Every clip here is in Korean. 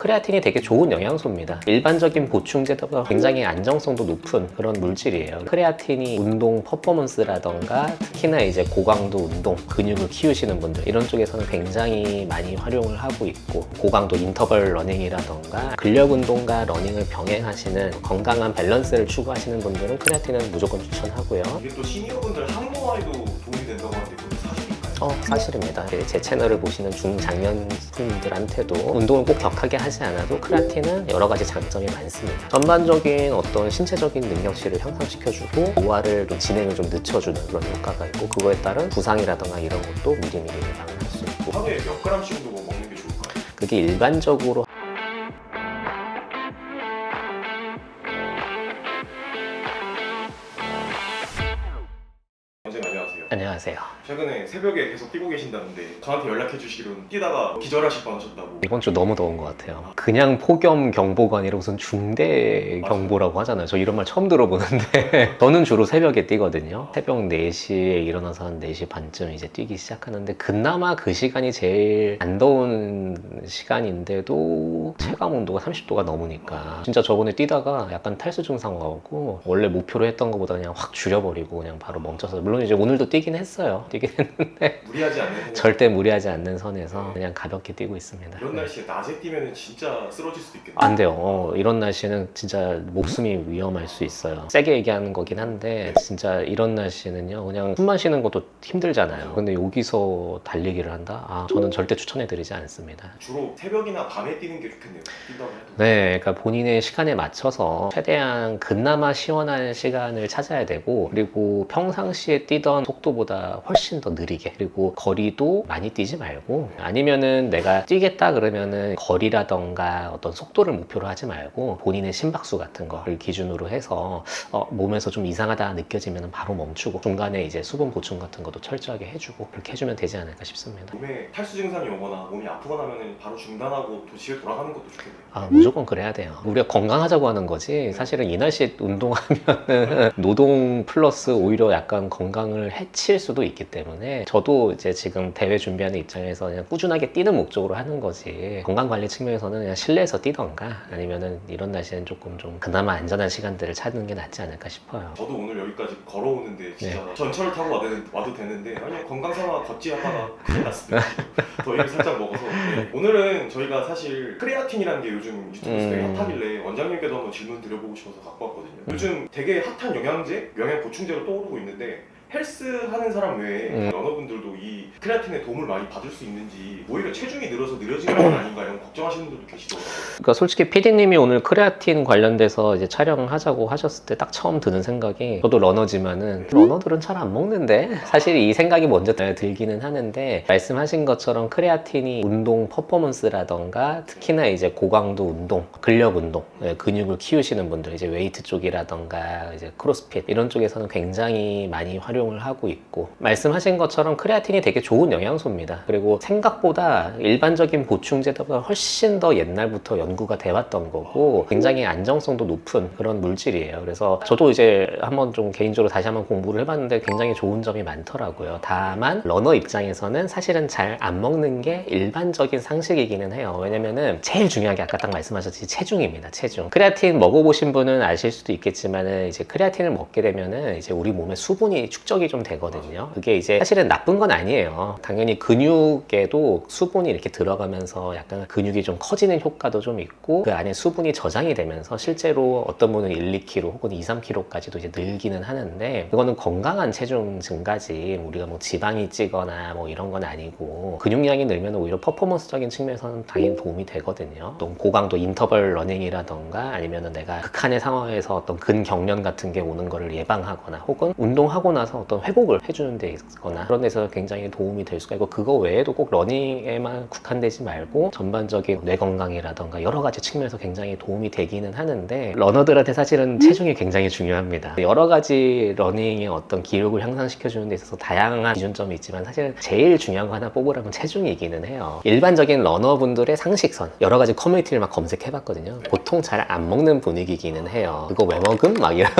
크레아틴이 되게 좋은 영양소입니다. 일반적인 보충제보다 굉장히 안정성도 높은 그런 물질이에요. 크레아틴이 운동 퍼포먼스라던가 특히나 이제 고강도 운동, 근육을 키우시는 분들 이런 쪽에서는 굉장히 많이 활용을 하고 있고, 고강도 인터벌 러닝이라던가 근력 운동과 러닝을 병행하시는 건강한 밸런스를 추구하시는 분들은 크레아틴은 무조건 추천하고요. 이게 또 시니어분들 항모에도 도움이 된다고 하는데 그것도 사실일까요? 사실입니다. 제 채널을 보시는 중장년층들한테도 운동을 꼭 격하게 하지 않아도 크레아틴은 여러 가지 장점이 많습니다. 전반적인 어떤 신체적인 능력치를 향상시켜주고 노화를 좀 진행을 좀 늦춰주는 그런 효과가 있고, 그거에 따른 부상이라던가 이런 것도 미리미리 예방을 할 수 있고. 하루에 몇 그램씩 정도 먹는 게 좋을까요? 그게 일반적으로 선생님 안녕하세요. 안녕하세요. 최근에 새벽에 계속 뛰고 계신다는데 저한테 연락해 주시기로는 뛰다가 기절하실 뻔하셨다고. 이번 주 너무 더운 것 같아요. 그냥 폭염 경보가 아니라 무슨 중대 경보라고 하잖아요. 저 이런 말 처음 들어보는데 저는 주로 새벽에 뛰거든요. 새벽 4시에 일어나서 한 4시 반쯤 이제 뛰기 시작하는데, 그나마 그 시간이 제일 안 더운 시간인데도 체감 온도가 30도가 넘으니까 진짜 저번에 뛰다가 약간 탈수 증상 와갖고 원래 목표로 했던 것보다 그냥 확 줄여버리고 그냥 바로 멈춰서, 물론 이제 오늘도 뛰긴 했어요. 뛰긴 했는데 무리하지 않는 절대 무리하지 않는 선에서 그냥 가볍게 뛰고 있습니다. 이런 날씨에 낮에 뛰면 진짜 쓰러질 수도 있겠네요. 안 돼요. 이런 날씨는 진짜 목숨이 위험할 수 있어요. 세게 얘기하는 거긴 한데 진짜 이런 날씨는요, 그냥 숨만 쉬는 것도 힘들잖아요. 근데 여기서 달리기를 한다? 저는 절대 추천해드리지 않습니다. 주로 새벽이나 밤에 뛰는 게 좋겠네요. 뛴다고 해도. 네, 그러니까 본인의 시간에 맞춰서 최대한 그나마 시원한 시간을 찾아야 되고, 그리고 평상시에 뛰던 속도보다 훨씬 더 느리게, 그리고 거리도 많이 뛰지 말고, 아니면은 내가 뛰겠다 그러면은 거리라던가 어떤 속도를 목표로 하지 말고 본인의 심박수 같은 거를 기준으로 해서 몸에서 좀 이상하다 느껴지면 바로 멈추고, 중간에 이제 수분 보충 같은 것도 철저하게 해주고, 그렇게 해주면 되지 않을까 싶습니다. 몸에 탈수 증상이 오거나 몸이 아프거나 하면 바로 중단하고 집에 돌아가는 것도 좋겠네요. 무조건 그래야 돼요. 우리가 건강하자고 하는 거지, 사실은 이 날씨에 운동하면은 노동 플러스 오히려 약간 건강을 해칠 수도 있기 때문에, 저도 이제 지금 대회 준비하는 입장에서 그냥 꾸준하게 뛰는 목적으로 하는 거지, 건강관리 측면에서는 그냥 실내에서 뛰던가 아니면은 이런 날씨는 조금 좀 그나마 안전한 시간대를 찾는 게 낫지 않을까 싶어요. 저도 오늘 여기까지 걸어오는데 진짜 전철을 타고 와도 되는데 아니 건강 삼아 걷지 하다가 큰일 났습니다. 더위를 살짝 먹어서. 오늘은 저희가 사실 크레아틴이라는 게 요즘 유튜브에서 되게 핫하길래 원장님께도 한번 질문 드려보고 싶어서 갖고 왔거든요. 요즘 되게 핫한 영양제, 영양 보충제로 떠오르고 있는데 헬스 하는 사람 외에 러너분들도 이 크레아틴의 도움을 많이 받을 수 있는지, 오히려 체중이 늘어서 느려지는 건 아닌가 이런 걱정하시는 분들도 계시더라고요. 그러니까 솔직히 PD님이 오늘 크레아틴 관련돼서 이제 촬영하자고 하셨을 때 딱 처음 드는 생각이, 저도 러너지만은 러너들은 잘 안 먹는데, 사실 이 생각이 먼저 들기는 하는데, 말씀하신 것처럼 크레아틴이 운동 퍼포먼스라던가 특히나 이제 고강도 운동, 근력 운동, 근육을 키우시는 분들, 이제 웨이트 쪽이라던가 이제 크로스핏 이런 쪽에서는 굉장히 많이 활용을 하고 있고, 말씀하신 것처럼 크레아틴이 되게 좋은 영양소입니다. 그리고 생각보다 일반적인 보충제보다 훨씬 더 옛날부터 연구가 돼 왔던 거고, 굉장히 안정성도 높은 그런 물질이에요. 그래서 저도 이제 한번 좀 개인적으로 다시 한번 공부를 해봤는데 굉장히 좋은 점이 많더라고요. 다만 러너 입장에서는 사실은 잘 안 먹는 게 일반적인 상식이기는 해요. 왜냐면은 제일 중요한 게 아까 딱 말씀하셨듯이 체중입니다. 체중. 크레아틴 먹어보신 분은 아실 수도 있겠지만은, 이제 크레아틴을 먹게 되면은 이제 우리 몸에 수분이 축적이 좀 되거든요. 그게 이제 사실은 나쁜 건 아니에요. 당연히 근육에도 수분이 이렇게 들어가면서 약간 근육이 좀 커지는 효과도 좀 있고, 그 안에 수분이 저장이 되면서 실제로 어떤 분은 1, 2kg 혹은 2, 3kg까지도 이제 늘기는 하는데, 그거는 건강한 체중 증가지, 우리가 뭐 지방이 찌거나 뭐 이런 건 아니고, 근육량이 늘면 오히려 퍼포먼스적인 측면에서는 당연히 도움이 되거든요. 또 고강도 인터벌 러닝이라던가 아니면은 내가 극한의 상황에서 어떤 근경련 같은 게 오는 거를 예방하거나, 혹은 운동하고 나서 어떤 회복을 해주는 데 있거나 그런 데서 굉장히 도움이 될 수가 있고, 그거 외에도 꼭 러닝에만 국한되지 말고 전반적인 뇌 건강이라던가 여러 가지 측면에서 굉장히 도움이 되기는 하는데, 러너들한테 사실은 체중이 굉장히 중요합니다. 여러 가지 러닝의 어떤 기록을 향상시켜주는 데 있어서 다양한 기준점이 있지만, 사실 제일 중요한 거 하나 뽑으라면 체중이기는 해요. 일반적인 러너분들의 상식선, 여러 가지 커뮤니티를 막 검색해봤거든요. 보통 잘 안 먹는 분위기기는 해요. 그거 왜 먹음? 막 이런.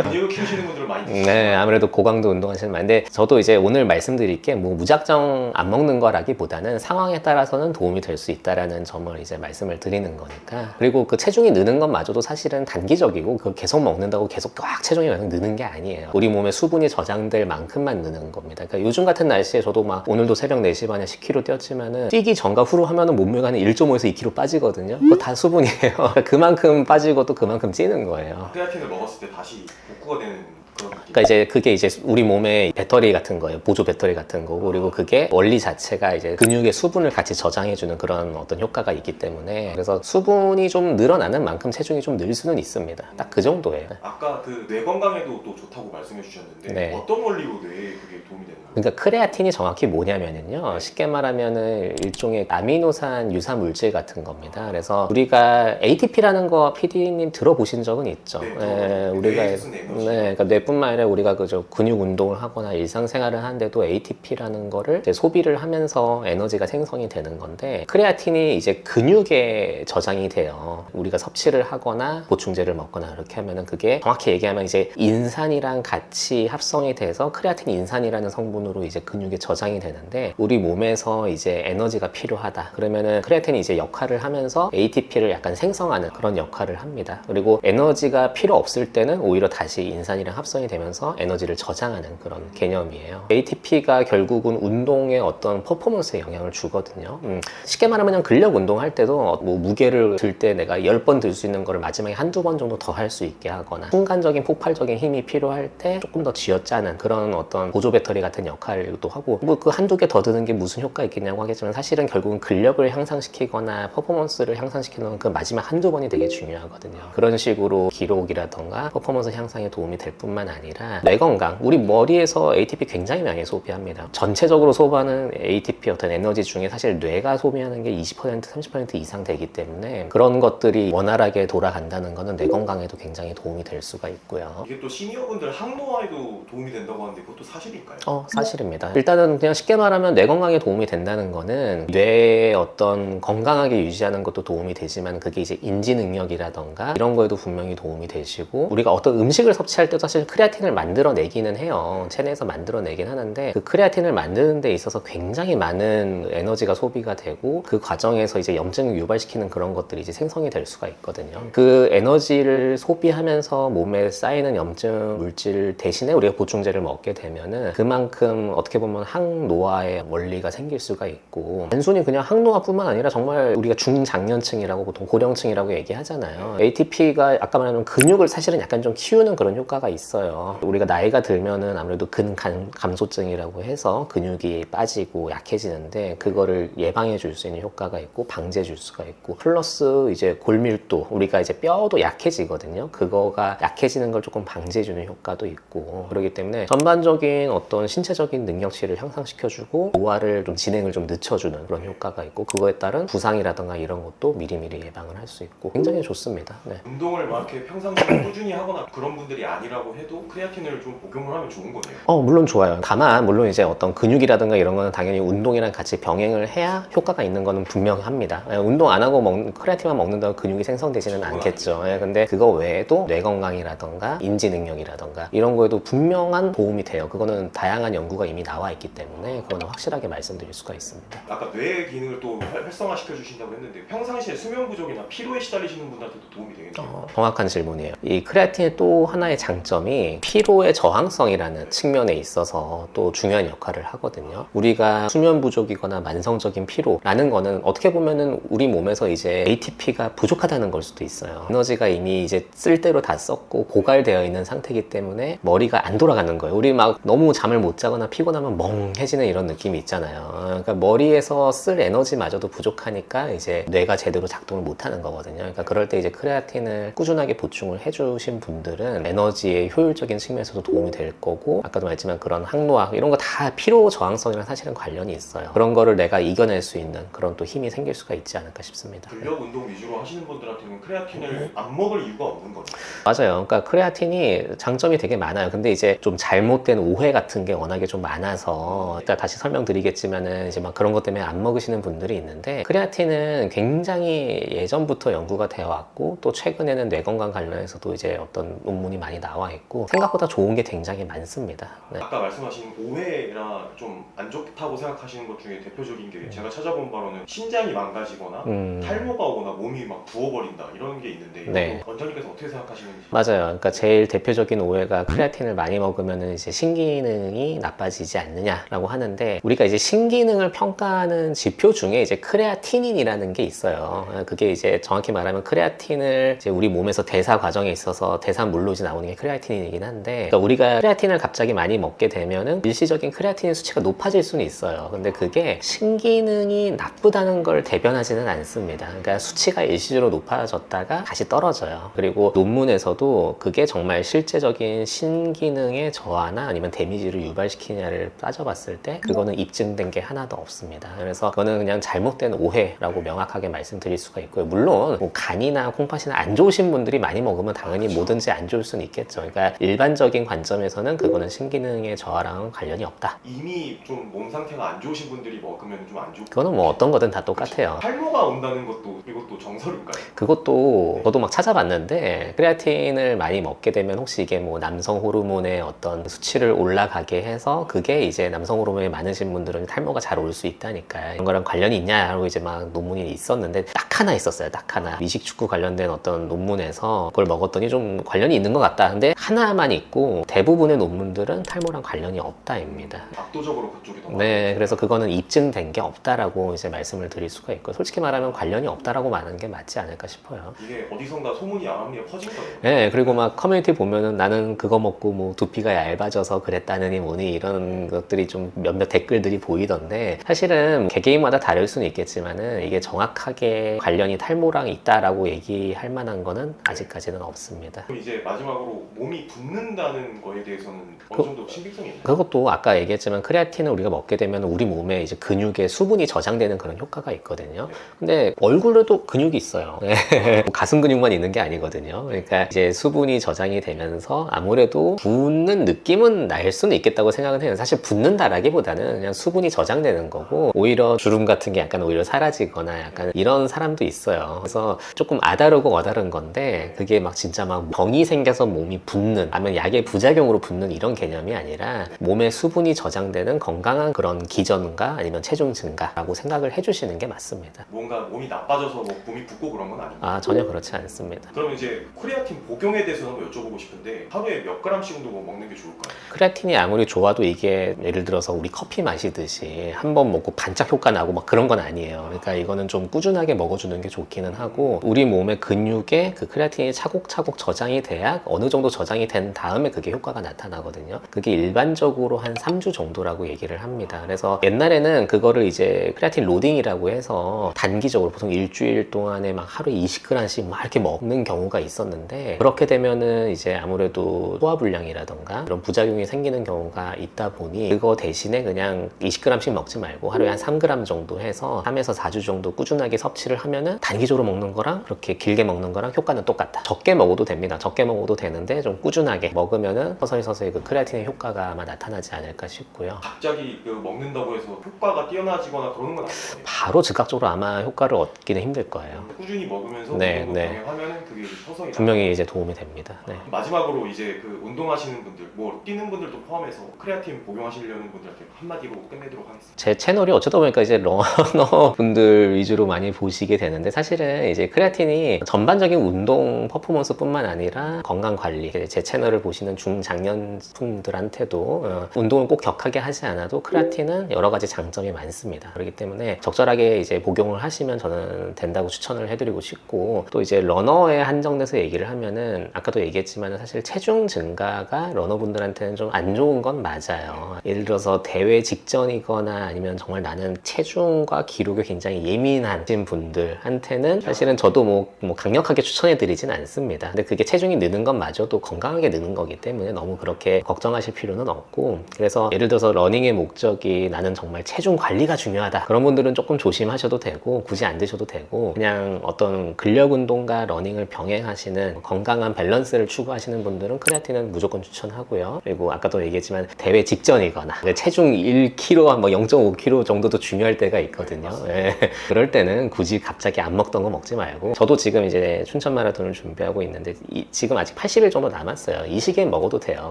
근육을 키우시는 분들은 많이 드시죠. 네, 아무래도 고강도 운동하시는 분인데, 저도 이제 오늘 말씀드릴 게 뭐 무작정 안 먹는 거라기보다는 상황에 따라서는 도움이 될 수 있다라는 점을 이제 말씀 말씀을 드리는 거니까. 그리고 그 체중이 느는 것마저도 사실은 단기적이고 그걸 계속 먹는다고 계속 꽉 체중이 계속 느는 게 아니에요. 우리 몸에 수분이 저장될 만큼만 느는 겁니다. 그러니까 요즘 같은 날씨에 저도 막 오늘도 새벽 4시 반에 10km 뛰었지만은 뛰기 전과 후로 하면은 몸무게가 한 1.5에서 2kg 빠지거든요. 그거 다 수분이에요. 그만큼 빠지고 또 그만큼 찌는 거예요. 크레아틴을 먹었을 때 다시 복구가 되는 그런 느낌. 그러니까 이제 그게 이제 우리 몸의 배터리 같은 거예요. 보조 배터리 같은 거고, 그리고 그게 원리 자체가 이제 근육의 수분을 같이 저장해주는 그런 어떤 효과가 있기 때문에, 그래서 수분이 좀 늘어나는 만큼 체중이 좀 늘 수는 있습니다. 딱 그 정도예요. 아까 그 뇌 건강에도 또 좋다고 말씀해 주셨는데 네. 어떤 원리로 뇌에 그게 도움이 되는 거예요? 그러니까 크레아틴이 정확히 뭐냐면요, 쉽게 말하면은 일종의 아미노산 유사 물질 같은 겁니다. 그래서 우리가 ATP라는 거 PD님 들어보신 적은 있죠? 네, 우리가 뇌에 쓰는 에너지. 그러니까 뇌뿐만 아니라 우리가 그저 근육 운동을 하거나 일상생활을 하는데도 ATP라는 거를 이제 소비를 하면서 에너지가 생성이 되는 건데, 크레아틴이 이제 근육에 저장이 돼요. 우리가 섭취를 하거나 보충제를 먹거나 이렇게 하면은 그게 정확히 얘기하면 이제 인산이랑 같이 합성이 돼서 크레아틴 인산이라는 성분으로 이제 근육에 저장이 되는데, 우리 몸에서 이제 에너지가 필요하다 그러면은 크레아틴이 이제 역할을 하면서 ATP를 약간 생성하는 그런 역할을 합니다. 그리고 에너지가 필요 없을 때는 오히려 다시 인산이랑 합성이 되면서 에너지를 저장하는 그런 개념이에요. ATP가 결국은 운동의 어떤 퍼포먼스에 영향을 주거든요. 쉽게 말하면 그냥 근력 운동할 때도 뭐 무게를 들 때 내가 10번 들 수 있는 거를 마지막에 한두 번 정도 더 할 수 있게 하거나, 순간적인 폭발적인 힘이 필요할 때 조금 더 쥐어짜는 그런 어떤 보조 배터리 같은 역할도 하고, 뭐 그 한두 개 더 드는 게 무슨 효과 있겠냐고 하겠지만, 사실은 결국은 근력을 향상시키거나 퍼포먼스를 향상시키는 그 마지막 한두 번이 되게 중요하거든요. 그런 식으로 기록이라던가 퍼포먼스 향상에 도움이 될 뿐만 아니라 뇌 건강, 우리 머리에서 ATP 굉장히 많이 소비합니다. 전체적으로 소비하는 ATP 어떤 에너지 중에 사실 뇌가 소비하는 게 20% 30% 이상 되기 때문에, 그런 것들이 원활하게 돌아간다는 거는 뇌 건강에도 굉장히 도움이 될 수가 있고요. 이게 또 시니어분들 항노화에도 도움이 된다고 하는데 그것도 사실일까요? 사실입니다. 일단은 그냥 쉽게 말하면 뇌 건강에 도움이 된다는 거는 뇌의 어떤 건강하게 유지하는 것도 도움이 되지만, 그게 이제 인지 능력이라던가 이런 거에도 분명히 도움이 되시고, 우리가 어떤 음식을 섭취할 때도 사실 크레아틴을 만들어내기는 해요. 체내에서 만들어내긴 하는데, 그 크레아틴을 만드는 데 있어서 굉장히 많은 에너지가 소비가 되고, 그 과정에서 이제 염증을 유발시키는 그런 것들이 이제 생성이 될 수가 있거든요. 그 에너지를 소비하면서 몸에 쌓이는 염증 물질 대신에 우리가 보충제를 먹게 되면은 그만큼 어떻게 보면 항노화의 원리가 생길 수가 있고, 단순히 그냥 항노화뿐만 아니라 정말 우리가 중장년층이라고 보통 고령층이라고 얘기하잖아요. ATP가 아까 말한 근육을 사실은 약간 좀 키우는 그런 효과가 있어요. 우리가 나이가 들면은 아무래도 근감소증이라고 해서 근육이 빠지고 약해지는데, 그거를 예방해 줄 수 있는 효과가 있고 방지해 줄 수가 있고, 플러스 이제 골밀도, 우리가 이제 뼈도 약해지거든요. 그거가 약해지는 걸 조금 방지해 주는 효과도 있고, 그렇기 때문에 전반적인 어떤 신체적인 능력치를 향상시켜주고 노화를 좀 진행을 좀 늦춰주는 그런 효과가 있고, 그거에 따른 부상이라던가 이런 것도 미리미리 예방을 할 수 있고 굉장히 좋습니다. 네. 운동을 막 이렇게 평상시에 꾸준히 하거나 그런 분들이 아니라고 해도 크레아틴을 좀 복용을 하면 좋은 거네요. 물론 좋아요. 다만 물론 이제 어떤 근육이라든가 이런 거는 당연히 운동이랑 같이 병행을 해야 효과가 있는 거는 분명합니다. 운동 안 하고 크레아틴만 먹는다고 근육이 생성되지는 않겠죠. 근데 그거 외에도 뇌 건강이라든가 인지 능력이라든가 이런 거에도 분명한 도움이 돼요. 그거는 다양한 연구가 이미 나와 있기 때문에 그거는 확실하게 말씀드릴 수가 있습니다. 아까 뇌 기능을 또 활성화시켜 주신다고 했는데, 평상시에 수면 부족이나 피로에 시달리시는 분들한테도 도움이 되겠네요. 정확한 질문이에요. 이 크레아틴의 또 하나의 장점이 피로의 저항성이라는 측면에 있어서 또 중요한 역할을 하거든요. 우리가 수면 부족이거나 만성적인 피로라는 거는 어떻게 보면은 우리 몸에서 이제 ATP가 부족하다는 걸 수도 있어요. 에너지가 이미 이제 쓸 대로 다 썼고 고갈되어 있는 상태이기 때문에 머리가 안 돌아가는 거예요. 우리 막 너무 잠을 못 자거나 피곤하면 멍해지는 이런 느낌이 있잖아요. 그러니까 머리에서 쓸 에너지마저도 부족하니까 이제 뇌가 제대로 작동을 못 하는 거거든요. 그러니까 그럴 때 이제 크레아틴을 꾸준하게 보충을 해주신 분들은 에너지의 효율적인 측면에서도 도움이 될 거고, 아까도 말했지만 그런 항노화 이런 거 다 피로 저항성이랑 사실은 관련이 있어요. 그런 거를 내가 이겨낼 수 있는 그런 또 힘이 생길 수가 있지 않을까 싶습니다. 근력 운동 위주로 하시는 분들한테는 크레아틴을 안 먹을 이유가 없는 거죠. 맞아요. 그러니까 크레아틴이 장점이 되게 많아요. 근데 이제 좀 잘못된 오해 같은 게 워낙에 좀 많아서 이따 다시 설명드리겠지만은 이제 막 그런 것 때문에 안 먹으시는 분들이 있는데, 크레아틴은 굉장히 예전부터 연구가 되어 왔고, 또 최근에는 뇌 건강 관련해서도 이제 어떤 논문이 많이 나와 있고, 가지고 생각보다 좋은 게 굉장히 많습니다. 네. 아까 말씀하신 오해나 좀 안 좋다고 생각하시는 것 중에 대표적인 게 제가 찾아본 바로는 신장이 망가지거나 탈모가 오거나 몸이 막 부어버린다 이런 게 있는데 네. 원장님께서 어떻게 생각하시는지. 맞아요. 그러니까 제일 대표적인 오해가 크레아틴을 많이 먹으면 이제 신기능이 나빠지지 않느냐라고 하는데, 우리가 이제 신기능을 평가하는 지표 중에 이제 크레아티닌이라는 게 있어요. 그게 이제 정확히 말하면 크레아틴을 이제 우리 몸에서 대사 과정에 있어서 대사물로 이제 나오는 게 크레아티닌이긴 한데, 그러니까 우리가 크레아틴을 갑자기 많이 먹게 되면은 일시적인 크레아틴 수치가 높아질 수는 있어요. 근데 그게 신기능이 나쁘다는 걸 대변하지는 않습니다. 그러니까 수치가 일시적으로 높아졌다가 다시 떨어져요. 그리고 논문에서도 그게 정말 실제적인 신기능의 저하나 아니면 데미지를 유발시키냐를 따져봤을 때 그거는 입증된 게 하나도 없습니다. 그래서 그거는 그냥 잘못된 오해라고 명확하게 말씀드릴 수가 있고요. 물론 뭐 간이나 콩팥이나 안 좋으신 분들이 많이 먹으면 당연히 뭐든지 안 좋을 수는 있겠죠. 그러니까 일반적인 관점에서는 그거는 신기능의 저하랑은 관련이 없다. 이미 좀 몸 상태가 안 좋으신 분들이 먹으면 좀 안 좋고, 그거는 뭐 어떤 거든 다 똑같아요. 탈모가 온다는 것도 이것도 정설인가요? 그것도 저도 막 찾아봤는데, 크레아틴을 많이 먹게 되면 혹시 이게 뭐 남성 호르몬의 어떤 수치를 올라가게 해서 그게 이제 남성 호르몬이 많으신 분들은 탈모가 잘 올 수 있다니까 이런 거랑 관련이 있냐라고 이제 막 논문이 있었는데, 딱 하나 있었어요. 딱 하나. 미식축구 관련된 어떤 논문에서 그걸 먹었더니 좀 관련이 있는 것 같다. 근데 하나만 있고 대부분의 논문들은 탈모랑 관련이 없다입니다. 압도적으로 그쪽이 더 네, 그래서 그거는 입증된 게 없다라고 이제 말씀을 드릴 수가 있고, 솔직히 말하면 관련이 없다라고 말하는 게 맞지 않을까 싶어요. 이게 어디선가 소문이 암암리에 퍼진 거예요. 네, 그리고 막 커뮤니티 보면은 나는 그거 먹고 뭐 두피가 얇아져서 그랬다느니 뭐니 이런 것들이 좀 몇몇 댓글들이 보이던데, 사실은 개개인마다 다를 수는 있겠지만은 이게 정확하게 관련이 탈모랑 있다라고 얘기할 만한 거는 아직까지는 없습니다. 그럼 이제 마지막으로 몸이 붓는다는 거에 대해서는 어느 정도 신빙성이 있나요? 그것도 아까 얘기했지만 크레아틴을 우리가 먹게 되면 우리 몸에 이제 근육에 수분이 저장되는 그런 효과가 있거든요. 근데 얼굴에도 근육이 있어요. 네. 가슴 근육만 있는 게 아니거든요. 그러니까 이제 수분이 저장이 되면서 아무래도 붓는 느낌은 날 수는 있겠다고 생각은 해요. 사실 붓는다라기보다는 그냥 수분이 저장되는 거고, 오히려 주름 같은 게 약간 오히려 사라지거나 약간 이런 사람도 있어요. 그래서 조금 아다르고 어다른 건데, 그게 막 진짜 막 병이 생겨서 몸이 붓는, 아니면 약의 부작용으로 붓는 이런 개념이 아니라 몸에 수분이 저장되는 건강한 그런 기전과 아니면 체중 증가라고 생각을 해주시는 게 맞습니다. 뭔가 몸이 나빠져서 뭐 몸이 붓고 그런 건 아니고. 전혀 그렇지 않습니다. 그럼 이제 크레아틴 복용에 대해서 한번 여쭤보고 싶은데, 하루에 몇 그램씩 정도 뭐 먹는 게 좋을까요? 크레아틴이 아무리 좋아도 이게 예를 들어서 우리 커피 마시듯이 한 번 먹고 반짝 효과 나고 막 그런 건 아니에요. 그러니까 이거는 좀 꾸준하게 먹어주는 게 좋기는 하고, 우리 몸의 근육에 그 크레아틴이 차곡차곡 저장이 돼야 어느 정도 저장이 된 다음에 그게 효과가 나타나거든요. 그게 일반적으로 한 3주 정도라고 얘기를 합니다. 그래서 옛날에는 그거를 이제 크레아틴 로딩이라고 해서 단기적으로 보통 일주일 동안에 막 하루에 20g씩 막 이렇게 먹는 경우가 있었는데, 그렇게 되면은 이제 아무래도 소화불량이라던가 그런 부작용이 생기는 경우가 있다 보니 그거 대신에 그냥 20g씩 먹지 말고 하루에 한 3g 정도 해서 3에서 4주 정도 꾸준하게 섭취를 하면은 단기적으로 먹는 거랑 그렇게 길게 먹는 거랑 효과는 똑같다. 적게 먹어도 됩니다. 적게 먹어도 되는데 좀 꾸준하게 먹으면은 서서히 그 크레아틴의 효과가 아마 나타나지 않을까 싶고요. 갑자기 그 먹는다고 해서 효과가 뛰어나지거나 그러는 건 아닐 거예요. 바로 즉각적으로 아마 효과를 얻기는 힘들 거예요. 꾸준히 먹으면서 네, 운동 네. 병행하면 그게 서서히 분명히 이제 도움이 됩니다. 네. 마지막으로 이제 그 운동하시는 분들, 뭐 뛰는 분들도 포함해서 크레아틴 복용하시려는 분들한테 한마디로 끝내도록 하겠습니다. 제 채널이 어쩌다 보니까 이제 러너 분들 위주로 많이 보시게 되는데, 사실은 이제 크레아틴이 전반적인 운동 퍼포먼스뿐만 아니라 건강 관리, 제 채널을 보시는 중장년층들한테도 운동을 꼭 격하게 하지 않아도 크레아틴은 여러 가지 장점이 많습니다. 그렇기 때문에 적절하게 이제 복용을 하시면 저는 된다고 추천을 해드리고 싶고, 또 이제 러너에 한정돼서 얘기를 하면은 아까도 얘기했지만 사실 체중 증가가 러너분들한테는 좀 안 좋은 건 맞아요. 예를 들어서 대회 직전이거나 아니면 정말 나는 체중과 기록에 굉장히 예민하신 분들한테는 사실은 저도 뭐 강력하게 추천해드리진 않습니다. 근데 그게 체중이 느는 것마저도 건강하게 느는 거기 때문에 너무 그렇게 걱정하실 필요는 없고, 그래서 예를 들어서 러닝의 목적이 나는 정말 체중 관리가 중요하다, 그런 분들은 조금 조심하셔도 되고 굳이 안 드셔도 되고, 그냥 어떤 근력 운동과 러닝을 병행하시는 건강한 밸런스를 추구하시는 분들은 크레아틴은 무조건 추천하고요. 그리고 아까도 얘기했지만 대회 직전이거나 체중 1kg, 뭐 0.5kg 정도도 중요할 때가 있거든요. 네. 그럴 때는 굳이 갑자기 안 먹던 거 먹지 말고, 저도 지금 이제 춘천 마라톤을 준비하고 있는데 지금 아직 80일 정도 남았어요. 상관없어요. 이 시기에 먹어도 돼요.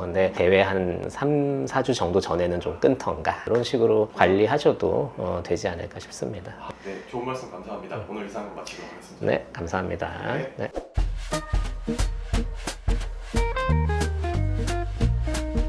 근데 대회 한 3, 4주 정도 전에는 좀 끊던가 그런 식으로 관리하셔도 되지 않을까 싶습니다. 네, 좋은 말씀 감사합니다. 오늘 이상 마치도록 하겠습니다. 네, 감사합니다. 네. 네.